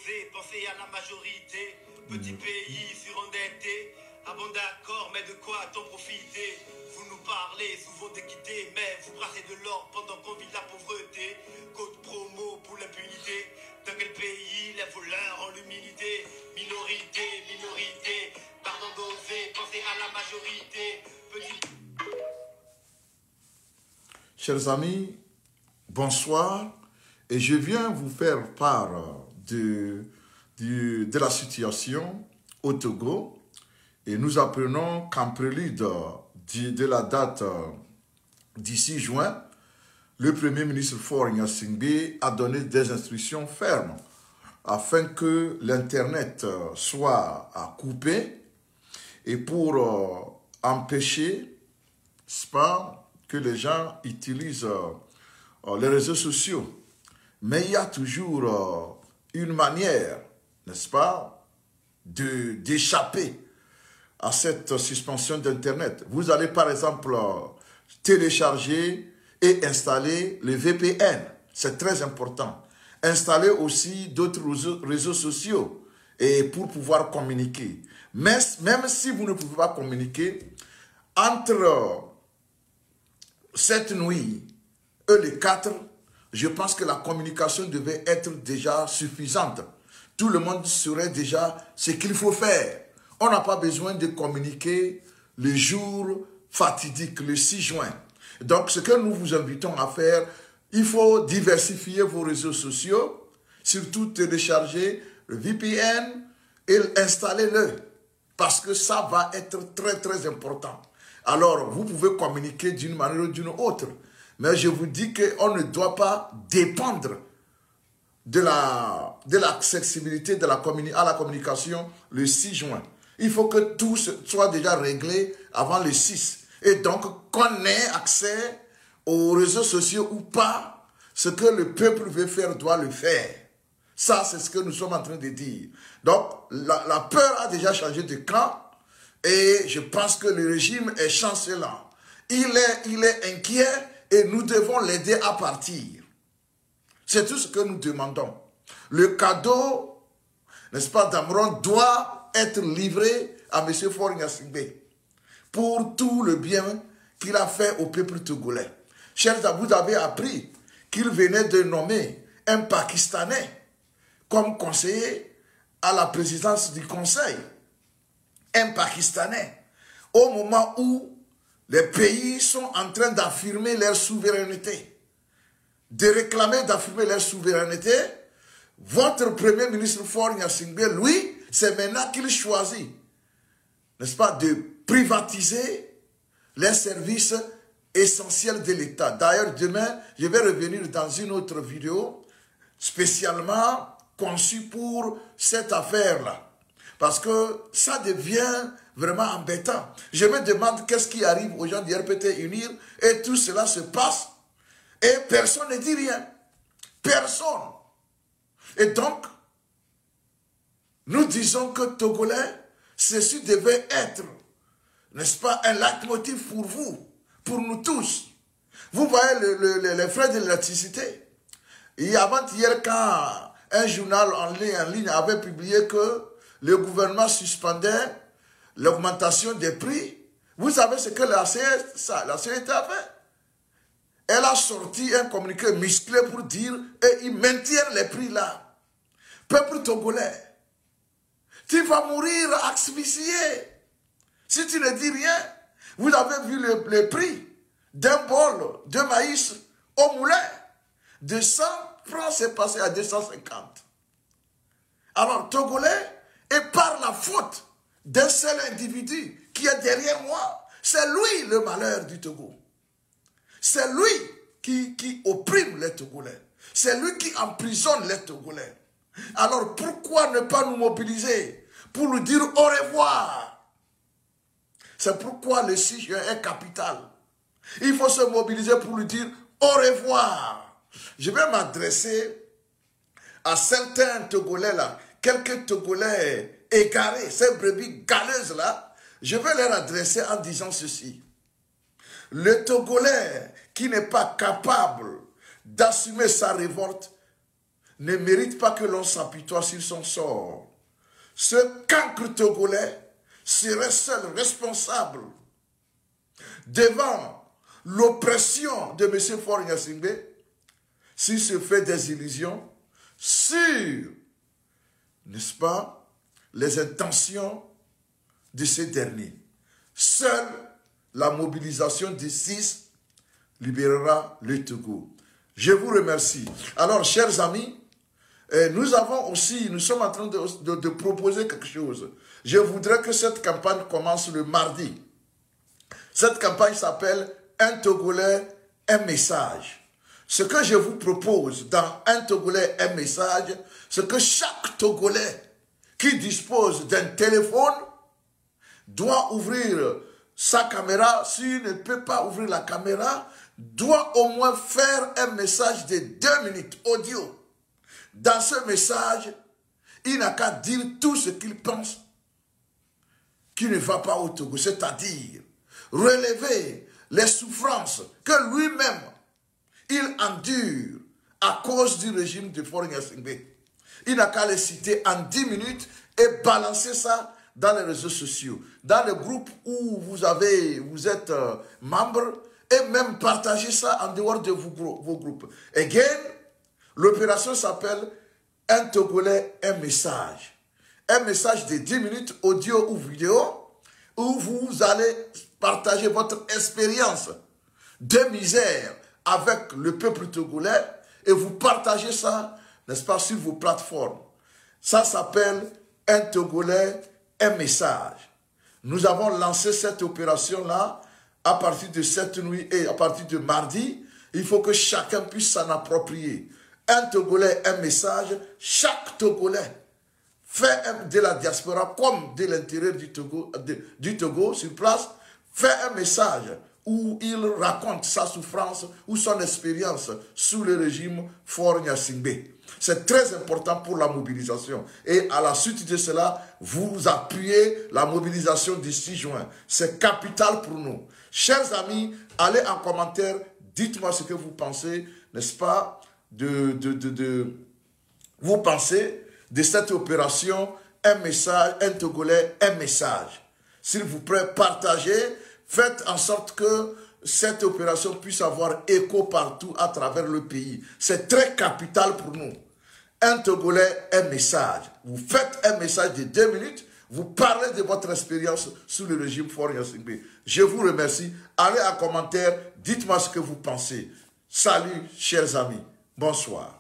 d'oser penser à la majorité. Petit pays surendetté. Ah bon d'accord, mais de quoi t'en profiter? Vous nous parlez souvent d'équité, mais vous brassez de l'or pendant qu'on vit la pauvreté. Code promo pour l'impunité. Dans quel pays les voleurs ont l'humilité? Minorité, minorité. Pardon d'oser penser à la majorité. Petit... Chers amis, bonsoir. Et je viens vous faire part de la situation au Togo. Et nous apprenons qu'en prélude de la date du 6 juin, le Premier ministre Faure Gnassingbé a donné des instructions fermes afin que l'Internet soit à couper et pour empêcher, pas, que les gens utilisent les réseaux sociaux. Mais il y a toujours une manière, n'est-ce pas, d'échapper à cette suspension d'Internet. Vous allez par exemple télécharger et installer le VPN. C'est très important. Installer aussi d'autres réseaux sociaux et pour pouvoir communiquer. Mais même si vous ne pouvez pas communiquer, entre cette nuit et les 4, je pense que la communication devait être déjà suffisante. Tout le monde saurait déjà ce qu'il faut faire. On n'a pas besoin de communiquer le jour fatidique, le 6 juin. Donc, ce que nous vous invitons à faire, il faut diversifier vos réseaux sociaux, surtout télécharger le VPN et installer-le, parce que ça va être très, très important. Alors, vous pouvez communiquer d'une manière ou d'une autre, mais je vous dis qu'on ne doit pas dépendre de l'accessibilité à la communication le 6 juin. Il faut que tout soit déjà réglé avant le 6. Et donc, qu'on ait accès aux réseaux sociaux ou pas, ce que le peuple veut faire doit le faire. Ça, c'est ce que nous sommes en train de dire. Donc, la peur a déjà changé de camp et je pense que le régime est chancelant. Il est inquiet et nous devons l'aider à partir. C'est tout ce que nous demandons. Le cadeau, n'est-ce pas, d'Amron doit être livré à M. Faure Gnassingbé pour tout le bien qu'il a fait au peuple togolais. Chers amis, vous avez appris qu'il venait de nommer un Pakistanais comme conseiller à la présidence du Conseil. Un Pakistanais. Au moment où les pays sont en train d'affirmer leur souveraineté, de réclamer d'affirmer leur souveraineté, votre Premier ministre Faure Gnassingbé, lui, c'est maintenant qu'il choisit, n'est-ce pas, de privatiser les services essentiels de l'État. D'ailleurs, demain, je vais revenir dans une autre vidéo spécialement conçue pour cette affaire-là. Parce que ça devient vraiment embêtant. Je me demande qu'est-ce qui arrive aux gens du RPT Unir et tout cela se passe et personne ne dit rien. Personne. Et donc, nous disons que Togolais, ceci devait être, n'est-ce pas, un leitmotiv pour vous, pour nous tous. Vous voyez les frais de l'électricité. Et avant-hier, quand un journal en ligne avait publié que le gouvernement suspendait l'augmentation des prix, vous savez ce que la CET a fait? Elle a sorti un communiqué musclé pour dire, et ils maintiennent les prix là. Peuple togolais, tu vas mourir asphyxié. Si tu ne dis rien, vous avez vu le prix d'un bol de maïs au moulin. De 100 francs, c'est passé à 250. Alors, Togolais, et par la faute d'un seul individu qui est derrière moi, c'est lui le malheur du Togo. C'est lui qui opprime les Togolais. C'est lui qui emprisonne les Togolais. Alors pourquoi ne pas nous mobiliser pour nous dire au revoir? C'est pourquoi le 6 juin est capital. Il faut se mobiliser pour lui dire au revoir. Je vais m'adresser à certains Togolais là, quelques Togolais égarés, ces brebis galeuses là. Je vais leur adresser en disant ceci. Le Togolais qui n'est pas capable d'assumer sa révolte ne mérite pas que l'on s'apitoie sur son sort. Ce cancre togolais serait seul responsable devant l'oppression de M. Faure Gnassingbé s'il se fait des illusions sur, n'est-ce pas, les intentions de ces derniers. Seule la mobilisation des 6 libérera le Togo. Je vous remercie. Alors, chers amis, nous sommes en train de proposer quelque chose. Je voudrais que cette campagne commence le mardi. Cette campagne s'appelle « Un Togolais, un message ». Ce que je vous propose dans « Un Togolais, un message », c'est que chaque Togolais qui dispose d'un téléphone doit ouvrir sa caméra. S'il ne peut pas ouvrir la caméra, doit au moins faire un message de 2 minutes audio. Dans ce message, il n'a qu'à dire tout ce qu'il pense qui ne va pas au Togo, c'est-à-dire relever les souffrances que lui-même il endure à cause du régime de Faure Gnassingbé. Il n'a qu'à les citer en 10 minutes et balancer ça dans les réseaux sociaux, dans le groupe où vous êtes membre, et même partager ça en dehors de vos groupes. Again, l'opération s'appelle « Un Togolais, un message ». Un message de 10 minutes, audio ou vidéo, où vous allez partager votre expérience de misère avec le peuple togolais et vous partagez ça, n'est-ce pas, sur vos plateformes. Ça s'appelle « Un Togolais, un message ». Nous avons lancé cette opération-là à partir de cette nuit et à partir de mardi. Il faut que chacun puisse s'en approprier. Un Togolais, un message. Chaque Togolais fait de la diaspora comme de l'intérieur du Togo sur place, fait un message où il raconte sa souffrance ou son expérience sous le régime Faure Gnassingbé. C'est très important pour la mobilisation. Et à la suite de cela, vous appuyez la mobilisation du 6 juin. C'est capital pour nous. Chers amis, allez en commentaire, dites-moi ce que vous pensez, n'est-ce pas, vous pensez de cette opération, un message, un Togolais, un message. S'il vous plaît, partagez, faites en sorte que cette opération puisse avoir écho partout à travers le pays. C'est très capital pour nous. Un Togolais, un message. Vous faites un message de 2 minutes, vous parlez de votre expérience sous le régime Faure Gnassingbé. Je vous remercie. Allez en commentaire, dites-moi ce que vous pensez. Salut, chers amis. Bonsoir.